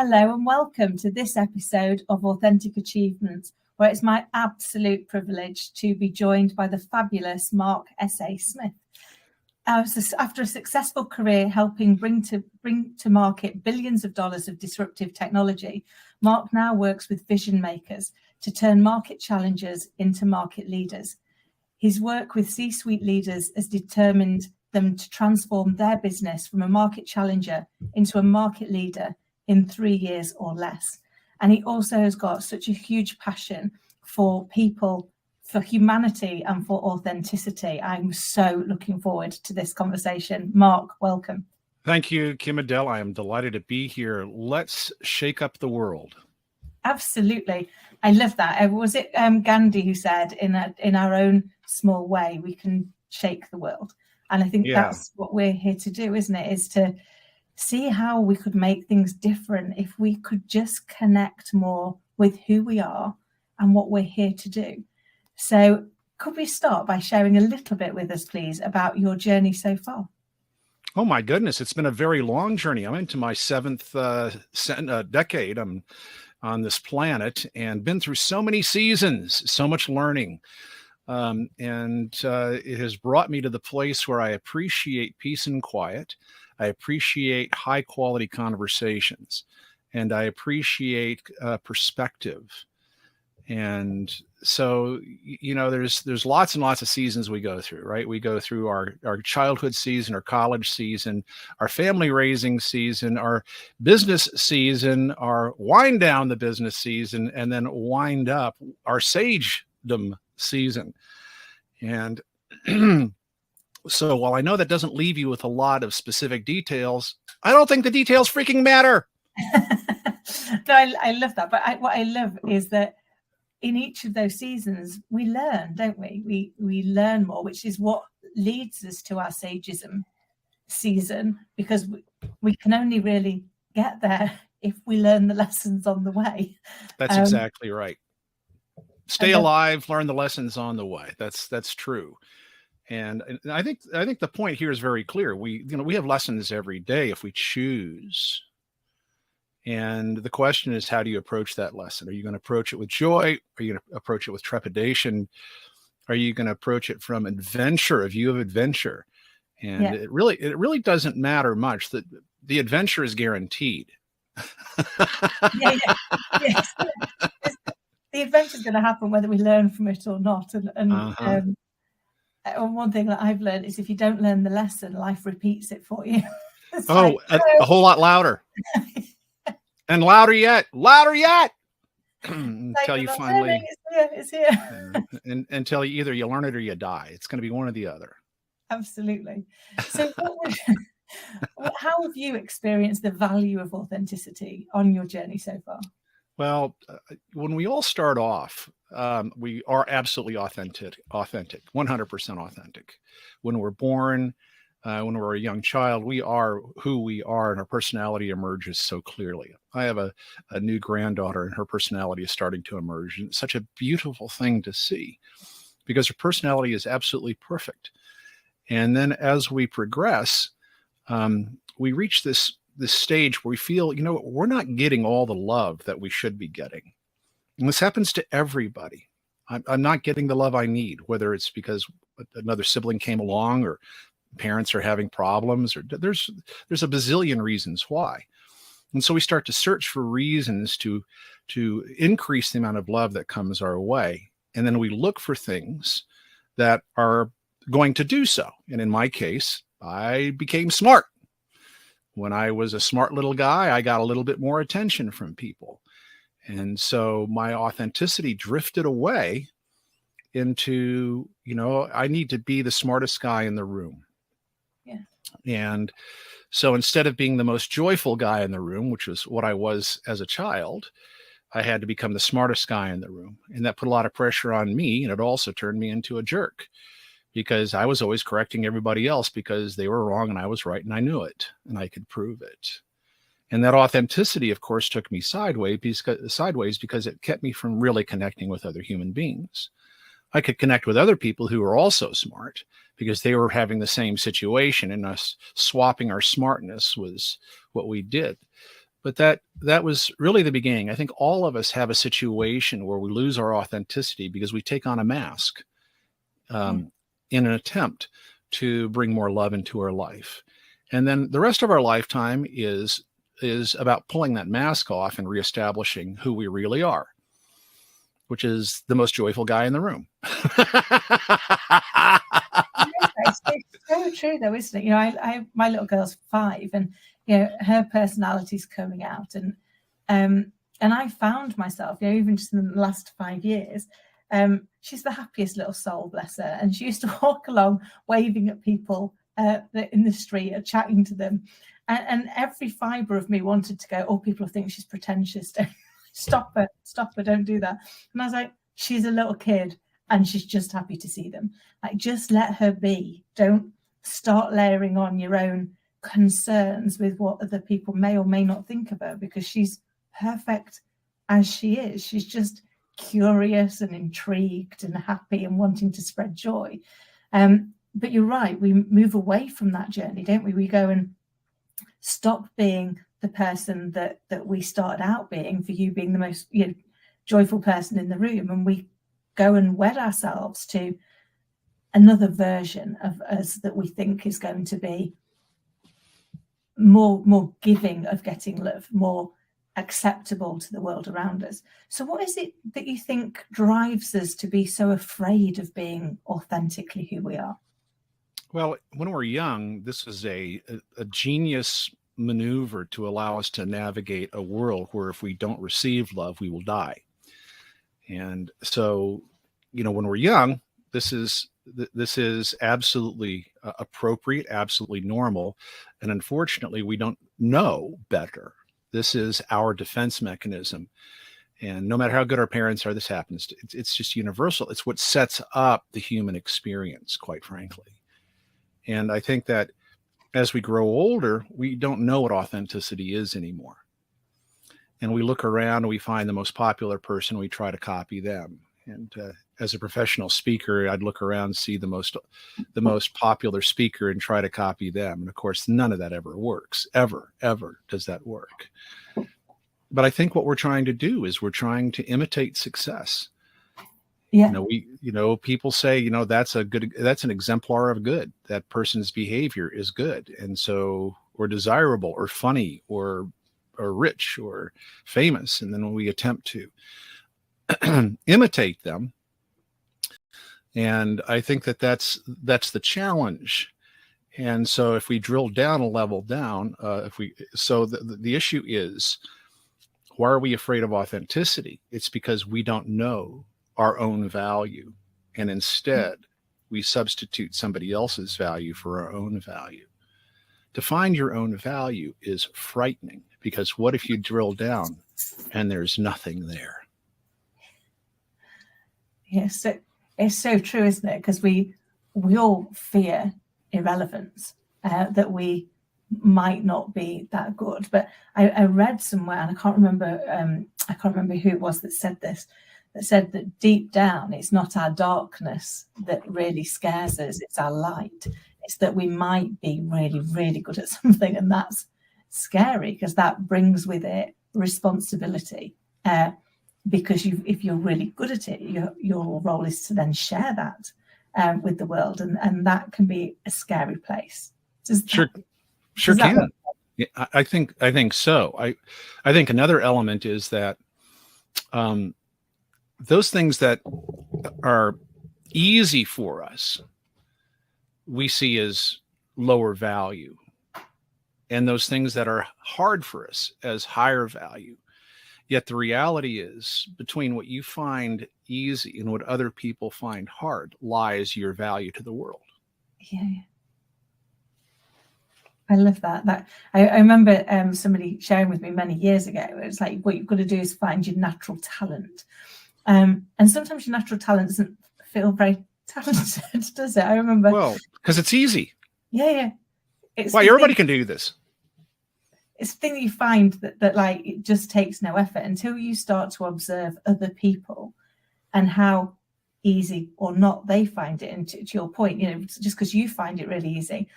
Hello and welcome to this episode of Authentic Achievement, where it's my absolute privilege to be joined by the fabulous Mark S.A. Smith. After a successful career helping bring to market billions of dollars of disruptive technology, Mark now works with Visionmakers to turn market challengers into market leaders. His work with C-suite leaders has determined them to transform their business from a market challenger into a market leader in 3 years or less. And he also has got such a huge passion for people, for humanity, and for authenticity. I'm so looking forward to this conversation. Mark, welcome. Thank you, Kim Adele. I am delighted to be here. Let's shake up the world. Absolutely. I love that. Was it Gandhi who said, in our own small way, we can shake the world? And I think that's what we're here to do, isn't it? Is to see how we could make things different if we could just connect more with who we are and what we're here to do. So could we start by sharing a little bit with us, please, about your journey so far? Oh, my goodness. It's been a very long journey. I'm into my seventh decade. I'm on this planet and been through so many seasons, so much learning. It has brought me to the place where I appreciate peace and quiet. I appreciate high quality conversations, and I appreciate perspective. And so, you know, there's lots and lots of seasons we go through, right? We go through our childhood season, our college season, our family raising season, our business season, our wind down the business season, and then wind up our sagedom season. And so while I know that doesn't leave you with a lot of specific details, I don't think the details freaking matter. No, I love that. But what I love is that in each of those seasons, we learn, don't we? We learn more, which is what leads us to our sageism season, because we can only really get there if we learn the lessons on the way. That's exactly right. Stay alive, learn the lessons on the way. That's true. And I think the point here is very clear. We have lessons every day if we choose. And the question is, how do you approach that lesson? Are you going to approach it with joy? Are you going to approach it with trepidation? Are you going to approach it from adventure, a view of adventure? And it really doesn't matter much. That the adventure is guaranteed. Yes. The adventure is going to happen whether we learn from it or not. And one thing that I've learned is if you don't learn the lesson, life repeats it for you. A whole lot louder. And louder yet, until you finally, it's here. and until either you learn it or you die. It's going to be one or the other. Absolutely. So how have you experienced the value of authenticity on your journey so far? Well, when we all start off, we are absolutely authentic, 100% authentic. When we're born, when we're a young child, we are who we are, and our personality emerges so clearly. I have a new granddaughter, and her personality is starting to emerge. And it's such a beautiful thing to see, because her personality is absolutely perfect. And then as we progress, we reach this stage where we feel, we're not getting all the love that we should be getting. And this happens to everybody. I'm not getting the love I need, whether it's because another sibling came along, or parents are having problems, or there's a bazillion reasons why. And so we start to search for reasons to increase the amount of love that comes our way. And then we look for things that are going to do so. And in my case, I became smart. When I was a smart little guy, I got a little bit more attention from people. And so my authenticity drifted away into, I need to be the smartest guy in the room. Yeah. And so instead of being the most joyful guy in the room, which was what I was as a child, I had to become the smartest guy in the room. And that put a lot of pressure on me. And it also turned me into a jerk, because I was always correcting everybody else because they were wrong and I was right, and I knew it and I could prove it. And that authenticity, of course, took me sideways because it kept me from really connecting with other human beings. I could connect with other people who were also smart because they were having the same situation, and us swapping our smartness was what we did. But that was really the beginning. I think all of us have a situation where we lose our authenticity because we take on a mask in an attempt to bring more love into our life. And then the rest of our lifetime is about pulling that mask off and reestablishing who we really are, which is the most joyful guy in the room. It's so true, though, isn't it? I my little girl's 5, and her personality's coming out, and I found myself, even just in the last 5 years, she's the happiest little soul, bless her, and she used to walk along waving at people in the street, chatting to them, and every fibre of me wanted to go, oh, people think she's pretentious. Stop her, don't do that. And I was like, she's a little kid and she's just happy to see them. Like, just let her be. Don't start layering on your own concerns with what other people may or may not think of her, because she's perfect as she is. She's just curious and intrigued and happy and wanting to spread joy. But you're right, we move away from that journey, don't we? We go and stop being the person that we started out being, for you being the most joyful person in the room, and we go and wed ourselves to another version of us that we think is going to be more giving of getting love, more acceptable to the world around us. So what is it that you think drives us to be so afraid of being authentically who we are? Well, when we're young, this is a genius maneuver to allow us to navigate a world where if we don't receive love, we will die. And so, when we're young, this is absolutely appropriate, absolutely normal. And unfortunately, we don't know better. This is our defense mechanism. And no matter how good our parents are, this happens. It's just universal. It's what sets up the human experience, quite frankly. And I think that as we grow older, we don't know what authenticity is anymore. And we look around and we find the most popular person, we try to copy them. And as a professional speaker, I'd look around and see the most popular speaker and try to copy them. And of course, none of that ever works. Ever does that work. But I think what we're trying to do is we're trying to imitate success. Yeah. People say, that's an exemplar of good. That person's behavior is good. And so, or desirable or funny or rich or famous. And then when we attempt to imitate them, and I think that's the challenge. And so if we drill down a level down, the issue is, why are we afraid of authenticity? It's because we don't know our own value. And instead, we substitute somebody else's value for our own value. To find your own value is frightening, because what if you drill down and there's nothing there? Yes, it's so true, isn't it? Because we all fear irrelevance, that we might not be that good. But I read somewhere, and I can't remember who it was that said this, that said that deep down, it's not our darkness that really scares us, it's our light. It's that we might be really, really good at something, and that's scary, because that brings with it responsibility. Because if you're really good at it, your role is to then share that with the world, and that can be a scary place. Sure can. Yeah, I think so. I think another element is that those things that are easy for us, we see as lower value, and those things that are hard for us as higher value. Yet the reality is, between what you find easy and what other people find hard lies your value to the world. Yeah. I love that. I remember somebody sharing with me many years ago, it's like, what you've got to do is find your natural talent. And sometimes your natural talent doesn't feel very talented, does it? I remember. Well, because it's easy. Yeah. Everybody can do this. It's the thing that you find that like, it just takes no effort until you start to observe other people and how easy or not they find it. And to your point, just because you find it really easy,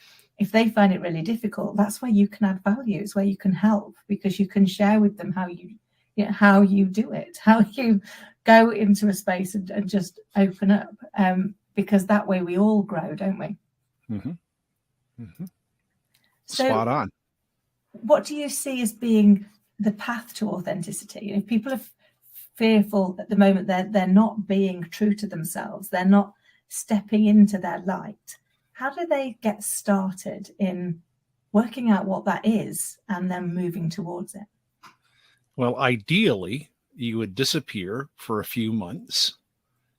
if they find it really difficult, that's where you can add value. It's where you can help, because you can share with them how you do it, how you go into a space and just open up, because that way we all grow, don't we? Mm-hmm. Mm-hmm. So spot on. What do you see as being the path to authenticity? If people are fearful at the moment, they're not being true to themselves, they're not stepping into their light, how do they get started in working out what that is and then moving towards it? Well, ideally, you would disappear for a few months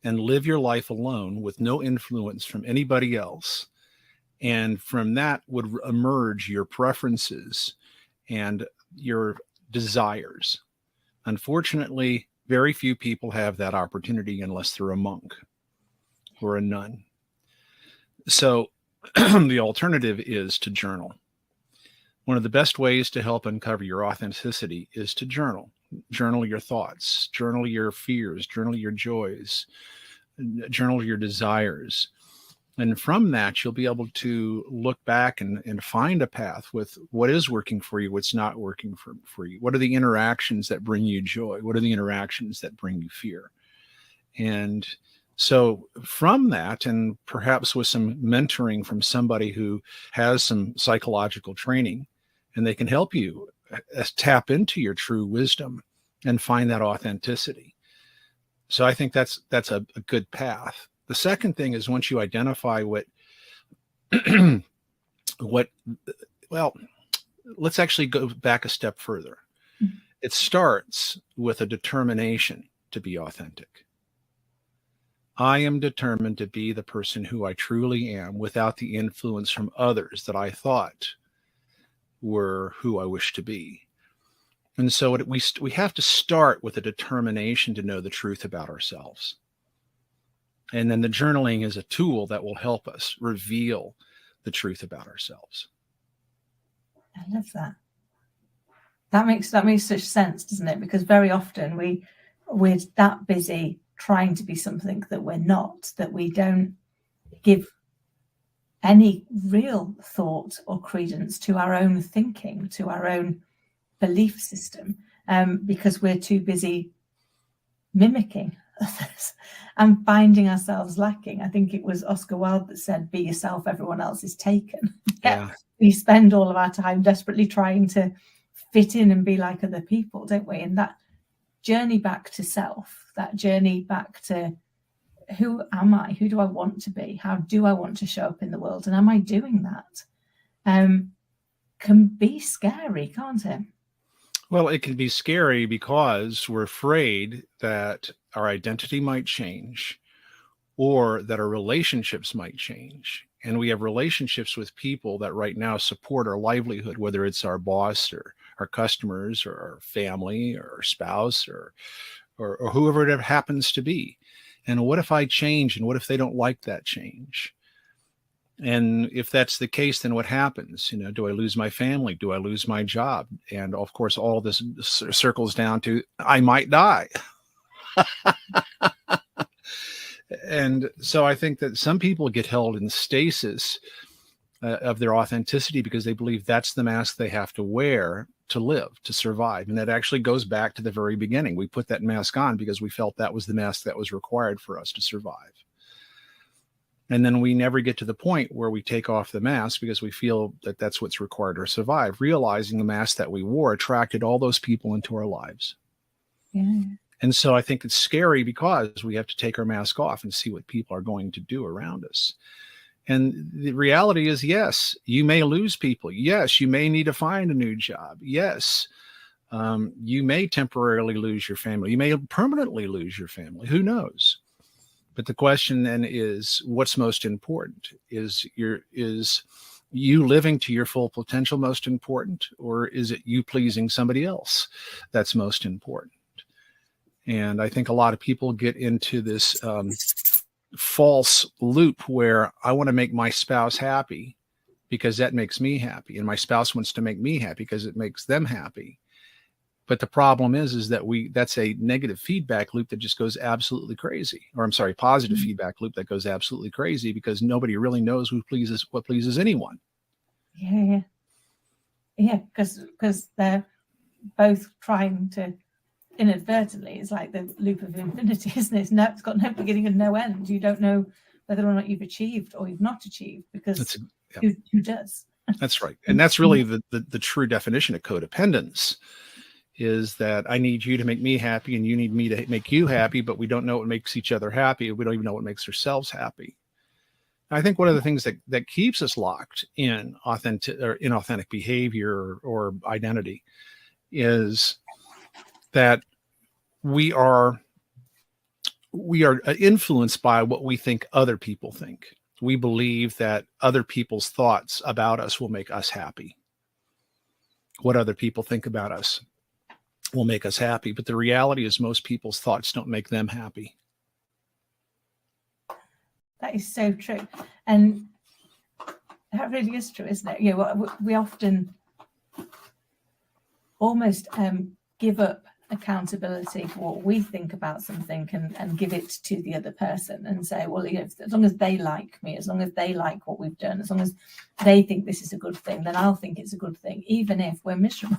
and live your life alone with no influence from anybody else. And from that would emerge your preferences and your desires. Unfortunately, very few people have that opportunity unless they're a monk or a nun. So the alternative is to journal. One of the best ways to help uncover your authenticity is to journal. Journal your thoughts, journal your fears, journal your joys, journal your desires. And from that, you'll be able to look back and find a path with what is working for you, what's not working for you. What are the interactions that bring you joy? What are the interactions that bring you fear? And so from that, and perhaps with some mentoring from somebody who has some psychological training, and they can help you tap into your true wisdom and find that authenticity. So I think that's a good path. The second thing is, once you identify well, let's actually go back a step further. Mm-hmm. It starts with a determination to be authentic. I am determined to be the person who I truly am without the influence from others that I thought were who I wish to be. And so we have to start with a determination to know the truth about ourselves. And then the journaling is a tool that will help us reveal the truth about ourselves. I love that. That makes such sense, doesn't it? Because very often we're that busy trying to be something that we're not, that we don't give any real thought or credence to our own thinking, to our own belief system, because we're too busy mimicking others and finding ourselves lacking. I think it was Oscar Wilde that said, "Be yourself, everyone else is taken." Yeah. We spend all of our time desperately trying to fit in and be like other people, don't we? And that journey back to self, that journey back to who am I? Who do I want to be? How do I want to show up in the world? And am I doing that? Can be scary, can't it? Well, it can be scary because we're afraid that our identity might change or that our relationships might change. And we have relationships with people that right now support our livelihood, whether it's our boss or our customers or our family or our spouse or whoever it happens to be. And what if I change? And what if they don't like that change? And if that's the case, then what happens? Do I lose my family? Do I lose my job? And of course, all this circles down to I might die. And so I think that some people get held in stasis of their authenticity because they believe that's the mask they have to wear to live, to survive. And that actually goes back to the very beginning. We put that mask on because we felt that was the mask that was required for us to survive. And then we never get to the point where we take off the mask because we feel that that's what's required to survive, realizing the mask that we wore attracted all those people into our lives. Yeah. And so I think it's scary because we have to take our mask off and see what people are going to do around us. And the reality is, yes, you may lose people. Yes, you may need to find a new job. Yes, you may temporarily lose your family. You may permanently lose your family. Who knows? But the question then is, what's most important? Is you living to your full potential most important, or is it you pleasing somebody else that's most important? And I think a lot of people get into this false loop where I want to make my spouse happy because that makes me happy, and my spouse wants to make me happy because it makes them happy. But the problem is that that's a negative feedback loop that just goes absolutely crazy. Or I'm sorry, positive feedback loop that goes absolutely crazy because nobody really knows what pleases anyone. Yeah, because they're both trying to inadvertently. It's like the loop of infinity, isn't it? It's got no beginning and no end. You don't know whether or not you've achieved or you've not achieved, because who does? That's right. And that's really the true definition of codependence, is that I need you to make me happy and you need me to make you happy, but we don't know what makes each other happy. We don't even know what makes ourselves happy. I think one of the things that keeps us locked in inauthentic behavior or identity is that we are influenced by what we think other people think. We believe that other people's thoughts about us will make us happy. What other people think about us will make us happy. But the reality is most people's thoughts don't make them happy. That is so true. And that really is true, isn't it? Yeah, we often almost give up accountability for what we think about something and give it to the other person and say, well, as long as they like me, as long as they like what we've done, as long as they think this is a good thing, then I'll think it's a good thing, even if we're miserable,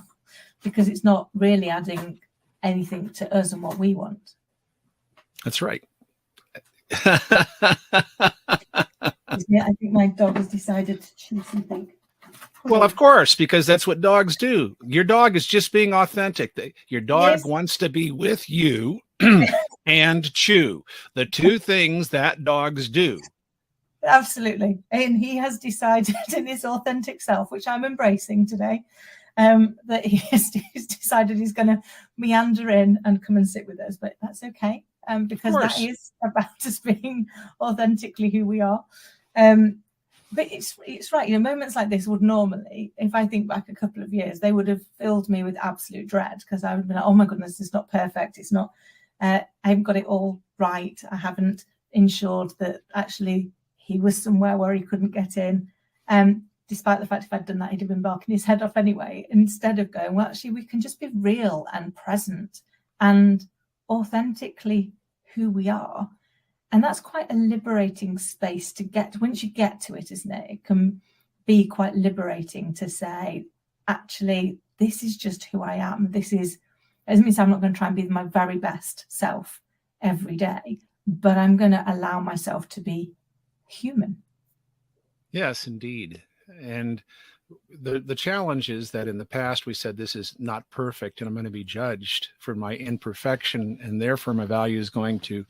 because it's not really adding anything to us and what we want. That's right. I think my dog has decided to chew something. Well, of course, because that's what dogs do. Your dog is just being authentic. Your dog wants to be with you and chew. The two things that dogs do. Absolutely. And he has decided in his authentic self, which I'm embracing today, that he's decided he's going to meander in and come and sit with us. But that's okay, because that is about us being authentically who we are. But it's right. Moments like this would normally, if I think back a couple of years, they would have filled me with absolute dread, because I would have been like, oh my goodness, it's not perfect. It's not, I haven't got it all right. I haven't ensured that actually he was somewhere where he couldn't get in. Despite the fact if I'd done that, he'd have been barking his head off anyway. Instead of going, well, actually, we can just be real and present and authentically who we are. And that's quite a liberating space to get. Once you get to it, isn't it? It can be quite liberating to say, actually, this is just who I am. It doesn't mean I'm not going to try and be my very best self every day, but I'm going to allow myself to be human. Yes, indeed. And the challenge is that in the past we said this is not perfect and I'm going to be judged for my imperfection, and therefore my value is going to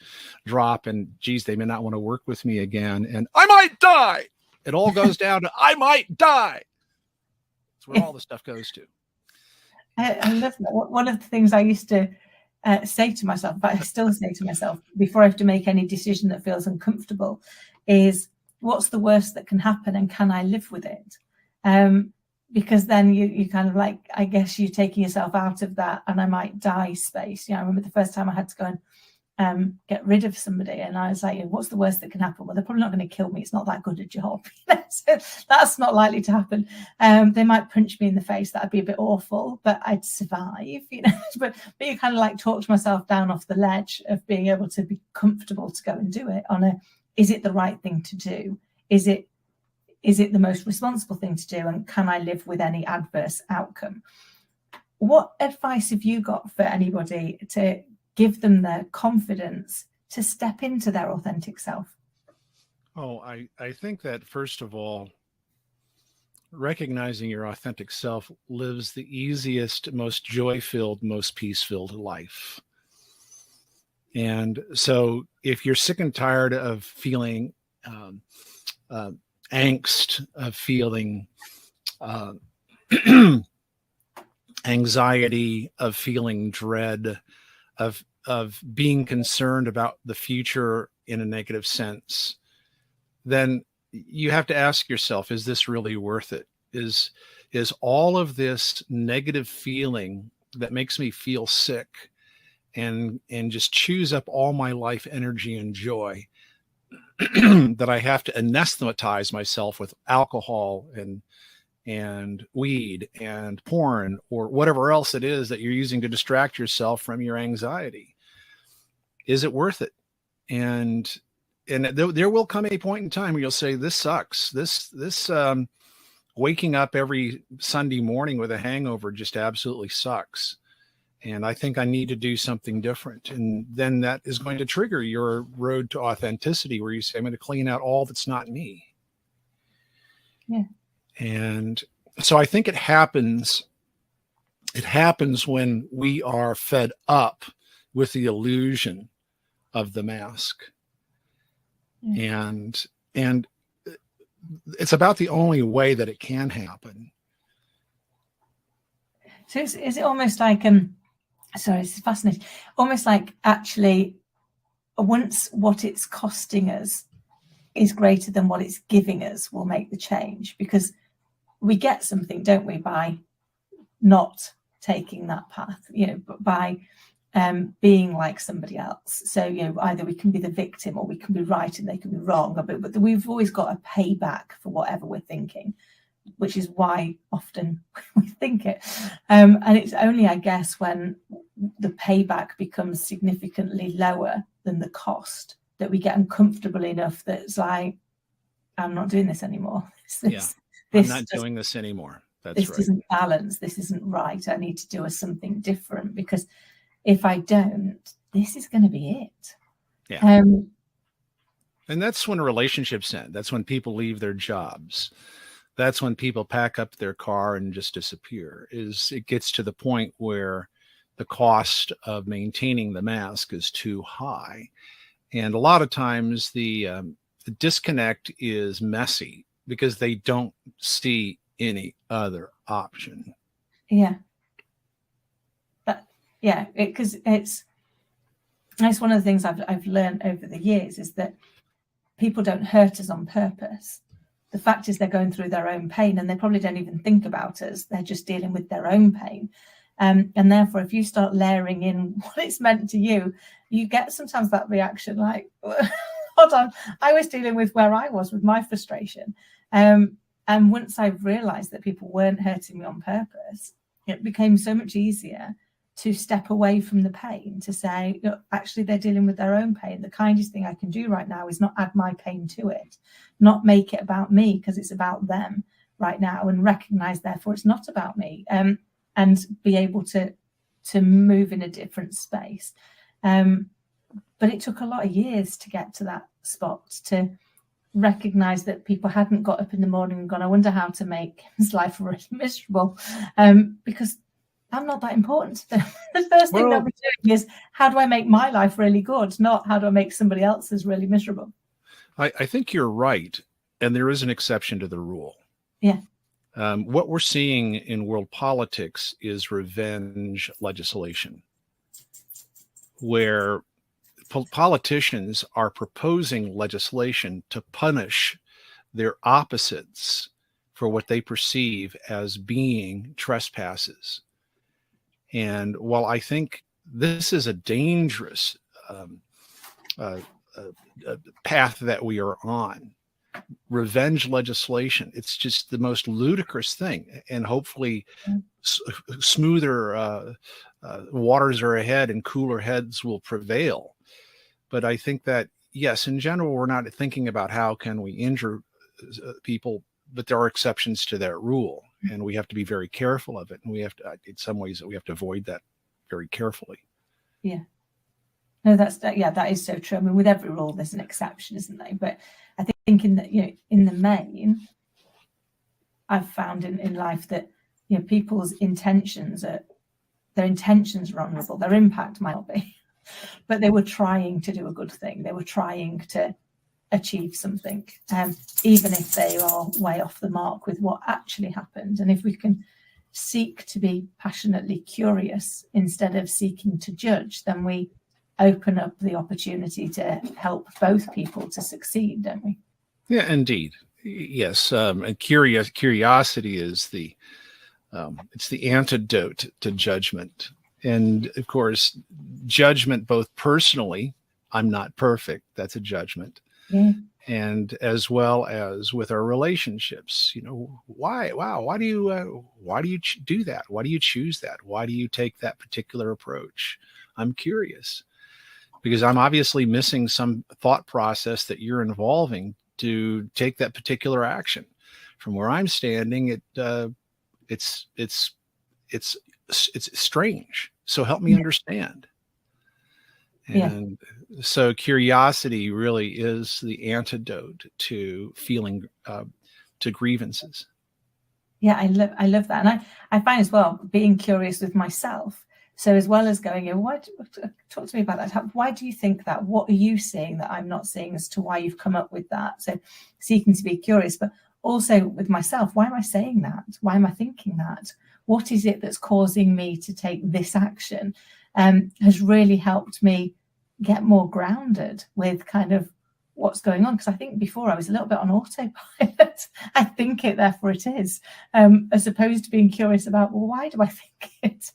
drop, and geez, they may not want to work with me again, and I might die. It all goes down to I might die. That's where all the stuff goes to. I love that. One of the things I used to say to myself, but I still say to myself before I have to make any decision that feels uncomfortable, is what's the worst that can happen and can I live with it? Because then you kind of like, I guess you're taking yourself out of that and I might die space. I remember the first time I had to go and get rid of somebody, and I was like, what's the worst that can happen? Well, they're probably not going to kill me. It's not that good a job. So that's not likely to happen. They might punch me in the face. That'd be a bit awful, but I'd survive, but you kind of like talk myself down off the ledge of being able to be comfortable to go and do it is it the right thing to do? Is it the most responsible thing to do? And can I live with any adverse outcome? What advice have you got for anybody to give them the confidence to step into their authentic self? Oh, I think that first of all, recognizing your authentic self lives the easiest, most joy-filled, most peace-filled life. And so if you're sick and tired of feeling angst, of feeling anxiety, of feeling dread, of being concerned about the future in a negative sense, then you have to ask yourself, is this really worth it? Is all of this negative feeling that makes me feel sick and just chews up all my life energy and joy that I have to anesthetize myself with alcohol and weed and porn or whatever else it is that you're using to distract yourself from your anxiety? Is it worth it? And there will come a point in time where you'll say, this sucks. waking up every Sunday morning with a hangover just absolutely sucks. And I think I need to do something different. And then that is going to trigger your road to authenticity, where you say, I'm going to clean out all that's not me. Yeah. And so I think it happens when we are fed up with the illusion of the mask. Yeah. And it's about the only way that it can happen. So is it almost like, sorry, this is fascinating. Almost like actually, once what it's costing us is greater than what it's giving us, will make the change, because we get something, don't we, by not taking that path, but by being like somebody else. So, either we can be the victim or we can be right and they can be wrong, but we've always got a payback for whatever we're thinking, which is why often we think it. And it's only, I guess, when the payback becomes significantly lower than the cost that we get uncomfortable enough that it's like, I'm not doing this anymore. I'm not doing this anymore. This isn't balanced. This isn't right. I need to do something different, because if I don't, this is going to be it. Yeah. And that's when relationships end. That's when people leave their jobs. That's when people pack up their car and just disappear. It gets to the point where the cost of maintaining the mask is too high. And a lot of times the disconnect is messy because they don't see any other option. Yeah. Because it's one of the things I've learned over the years is that people don't hurt us on purpose. The fact is they're going through their own pain, and they probably don't even think about us. They're just dealing with their own pain. And therefore, if you start layering in what it's meant to you, you get sometimes that reaction like, hold on, I was dealing with where I was with my frustration. And once I realized that people weren't hurting me on purpose, it became so much easier to step away from the pain, to say, actually, they're dealing with their own pain. The kindest thing I can do right now is not add my pain to it, not make it about me, because it's about them right now, and recognize, therefore, it's not about me, and be able to move in a different space. But it took a lot of years to get to that spot, to recognize that people hadn't got up in the morning and gone, I wonder how to make his life really miserable, because I'm not that important to them. The first thing that we're doing is, how do I make my life really good, not how do I make somebody else's really miserable. I think you're right. And there is an exception to the rule. Yeah. What we're seeing in world politics is revenge legislation, where politicians are proposing legislation to punish their opposites for what they perceive as being trespasses. And while I think this is a dangerous path that we are on, revenge legislation, it's just the most ludicrous thing. And hopefully smoother waters are ahead and cooler heads will prevail. But I think that, yes, in general, we're not thinking about how can we injure people, but there are exceptions to that rule. And we have to be very careful of it. And we have to, in some ways, we have to avoid that very carefully. Yeah. No, that is so true. I mean, with every rule, there's an exception, isn't there? But I think in the main, I've found in life that, people's intentions are honourable. Their impact might not be, but they were trying to do a good thing. They were trying to achieve something, even if they are way off the mark with what actually happened. And if we can seek to be passionately curious instead of seeking to judge, then we open up the opportunity to help both people to succeed, don't we? Yeah, indeed. Yes. And curiosity is it's the antidote to judgment. And of course, judgment, both personally, I'm not perfect. That's a judgment. Yeah. And as well as with our relationships, why do you do that? Why do you choose that? Why do you take that particular approach? I'm curious, because I'm obviously missing some thought process that you're involving to take that particular action. from where I'm standing, it's strange. So help me understand. And so curiosity really is the antidote to feeling, to grievances. Yeah, I love that. And I find as well being curious with myself. So as well as going, talk to me about that. Why do you think that? What are you seeing that I'm not seeing as to why you've come up with that? So seeking to be curious, but also with myself, why am I saying that? Why am I thinking that? What is it that's causing me to take this action? Has really helped me get more grounded with kind of what's going on, because I think before I was a little bit on autopilot. I think it, therefore it is, as opposed to being curious about, well, why do I think it?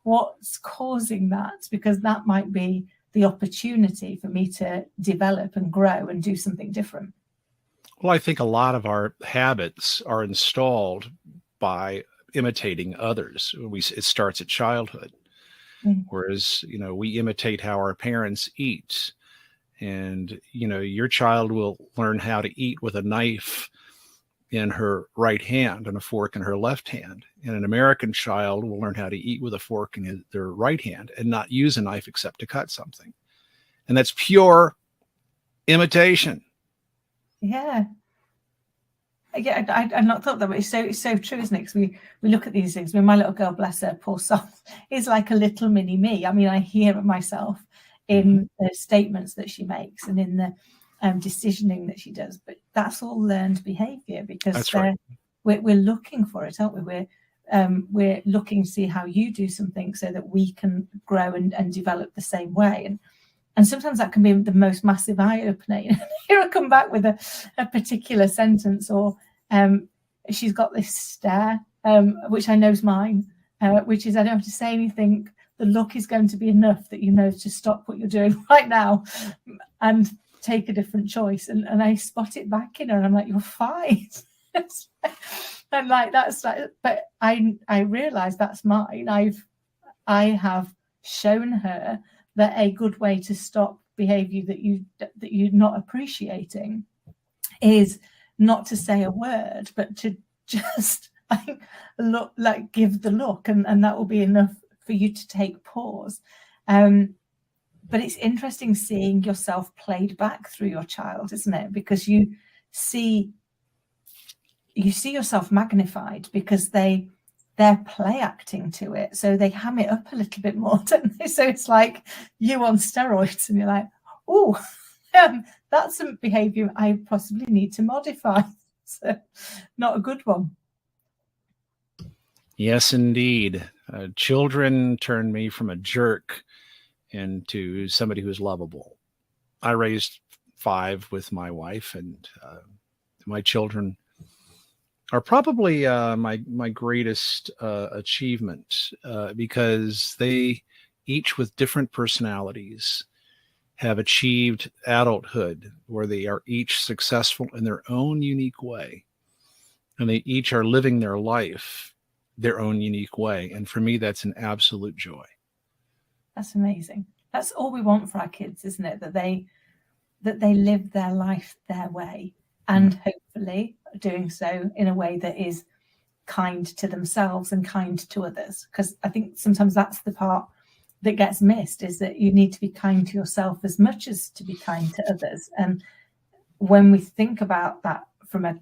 What's causing that? Because that might be the opportunity for me to develop and grow and do something different. Well, I think a lot of our habits are installed by imitating others. It starts at childhood, whereas, we imitate how our parents eat. And, your child will learn how to eat with a knife in her right hand and a fork in her left hand. And an American child will learn how to eat with a fork in their right hand and not use a knife except to cut something. And that's pure imitation. Yeah. Yeah, I'd not thought that, but it's so true, isn't it? Because we look at these things. I mean, my little girl, bless her, poor soul, is like a little mini me. I mean, I hear it myself in the statements that she makes and in the decisioning that she does, but that's all learned behavior, because we're looking for it, aren't we? We're looking to see how you do something so that we can grow and develop the same way. And sometimes that can be the most massive eye-opener. Here I come back with a particular sentence, or she's got this stare, which I know is mine, which is I don't have to say anything. The look is going to be enough that you know to stop what you're doing right now and take a different choice. And I spot it back in her, and I'm like, you're fine. And like that's like, but I realize that's mine. I have shown her that a good way to stop behavior that you're not appreciating is not to say a word, but to just look, like give the look, and that will be enough for you to take pause. But it's interesting seeing yourself played back through your child, isn't it? Because you see yourself magnified because they're play acting to it, so they ham it up a little bit more, don't they? So it's like you on steroids, and you're like, oh, that's some behavior I possibly need to modify. So not a good one. Yes, indeed. Children turned me from a jerk into somebody who's lovable. I raised 5 with my wife, and my children are probably my greatest achievement, because they each with different personalities have achieved adulthood where they are each successful in their own unique way, and they each are living their life their own unique way. And for me, that's an absolute joy. That's amazing. That's all we want for our kids, isn't it? That they live their life their way, and hopefully doing so in a way that is kind to themselves and kind to others. Because I think sometimes that's the part that gets missed, is that you need to be kind to yourself as much as to be kind to others. And when we think about that from a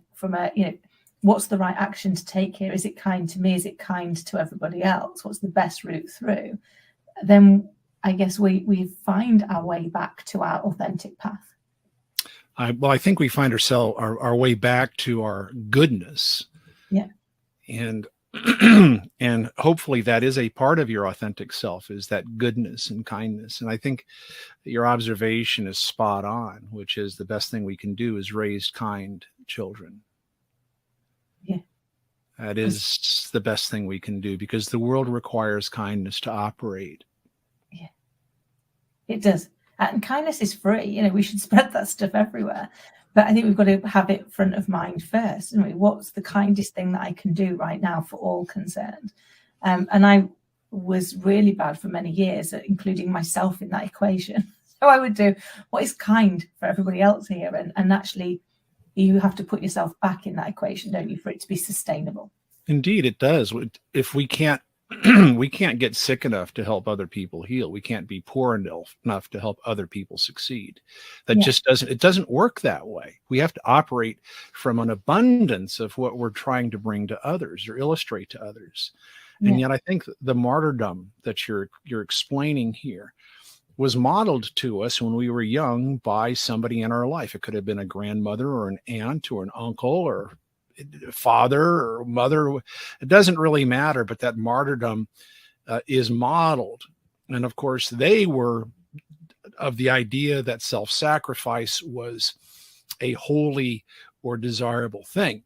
what's the right action to take here? Is it kind to me? Is it kind to everybody else? What's the best route through? Then I guess we find our way back to our authentic path. I think we find our way back to our goodness. Yeah. And and hopefully that is a part of your authentic self, is that goodness and kindness. And I think your observation is spot on, which is the best thing we can do is raise kind children. Yeah. That is the best thing we can do, because the world requires kindness to operate. Yeah, it does. And kindness is free. We should spread that stuff everywhere. But I think we've got to have it front of mind first. What's the kindest thing that I can do right now for all concerned? And I was really bad for many years at including myself in that equation. So I would do what is kind for everybody else here, and actually you have to put yourself back in that equation, don't you, for it to be sustainable? Indeed, it does. If we can't we can't get sick enough to help other people heal. We can't be poor enough to help other people succeed. That just doesn't work that way. We have to operate from an abundance of what we're trying to bring to others or illustrate to others. And yet I think the martyrdom that you're explaining here was modeled to us when we were young by somebody in our life. It could have been a grandmother or an aunt or an uncle or father or mother. It doesn't really matter, but that martyrdom is modeled. And of course, they were of the idea that self-sacrifice was a holy or desirable thing,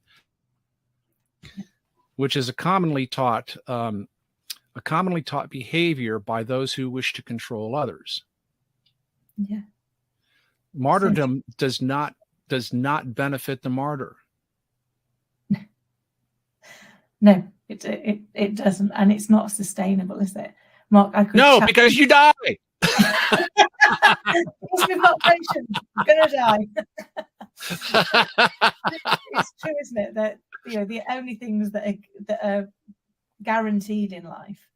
which is a commonly taught behavior by those who wish to control others. Yeah. Martyrdom does not benefit the martyr. No, it doesn't, and it's not sustainable, is it, Mark? Because you die. Because we've got patience, we're gonna die. It's true, isn't it, that the only things that are guaranteed in life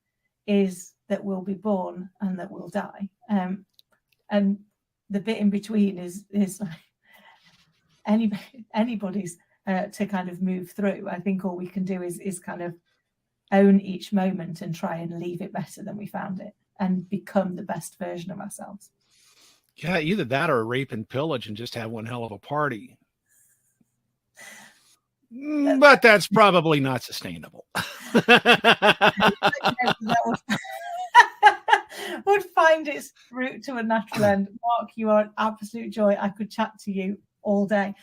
is that we'll be born and that we'll die, and the bit in between is like anybody's to kind of move through. I think all we can do is kind of own each moment and try and leave it better than we found it and become the best version of ourselves. Yeah, either that or rape and pillage and just have one hell of a party. But that's probably not sustainable. Would find its route to a natural end. Mark, you are an absolute joy. I could chat to you all day.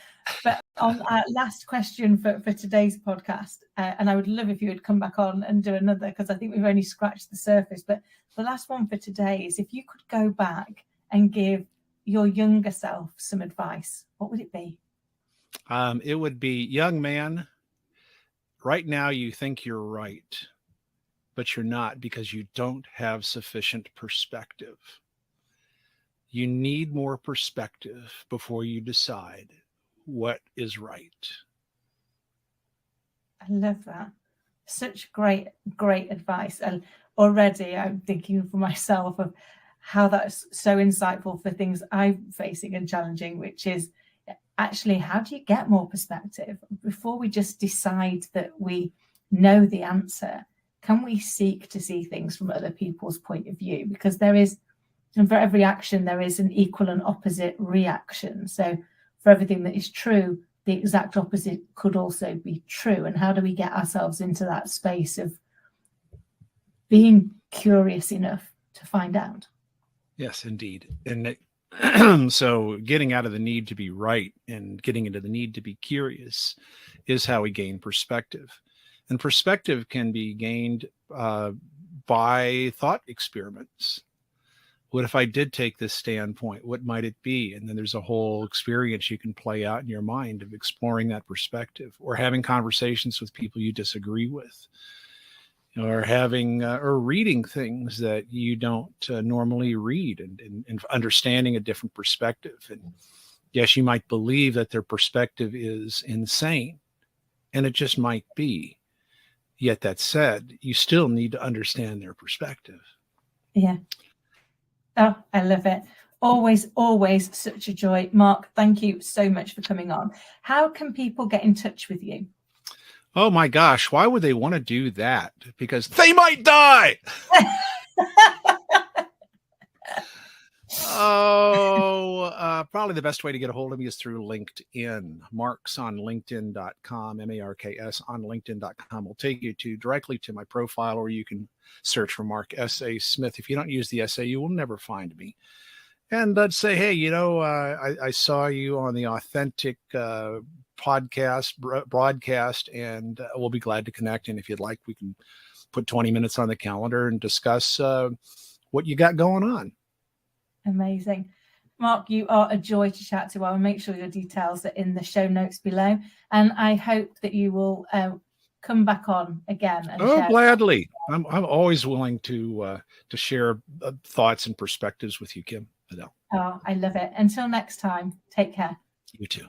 But on our last question for today's podcast, and I would love if you would come back on and do another, because I think we've only scratched the surface. But the last one for today is, if you could go back and give your younger self some advice, what would it be? It would be, young man, right now you think you're right, but you're not, because you don't have sufficient perspective. You need more perspective before you decide what is right. I love that. Such great advice. And already I'm thinking for myself of how that's so insightful for things I'm facing and challenging, which is actually, how do you get more perspective? Before we just decide that we know the answer, can we seek to see things from other people's point of view? Because there is, and for every action, there is an equal and opposite reaction. So for everything that is true, the exact opposite could also be true. And how do we get ourselves into that space of being curious enough to find out? Yes, indeed. And so getting out of the need to be right and getting into the need to be curious is how we gain perspective. And perspective can be gained by thought experiments. What if I did take this standpoint? What might it be? And then there's a whole experience you can play out in your mind of exploring that perspective, or having conversations with people you disagree with, or having or reading things that you don't normally read, and understanding a different perspective. And yes, you might believe that their perspective is insane, and it just might be. Yet that said, you still need to understand their perspective. Yeah. Oh, I love it. Always such a joy. Mark, thank you so much for coming on. How can people get in touch with you? Oh my gosh, why would they want to do that? Because they might die. Probably the best way to get a hold of me is through LinkedIn. Mark's on LinkedIn.com, MARKS on LinkedIn.com will take you directly to my profile, or you can search for Mark S.A. Smith. If you don't use the S.A., you will never find me. And I'd say, hey, I saw you on the Authentic broadcast, and we'll be glad to connect. And if you'd like, we can put 20 minutes on the calendar and discuss what you got going on. Amazing. Mark, you are a joy to chat to. I will make sure your details are in the show notes below. And I hope that you will come back on again. And share. Gladly. I'm always willing to share thoughts and perspectives with you, Kim. Oh, I love it. Until next time, take care. You too.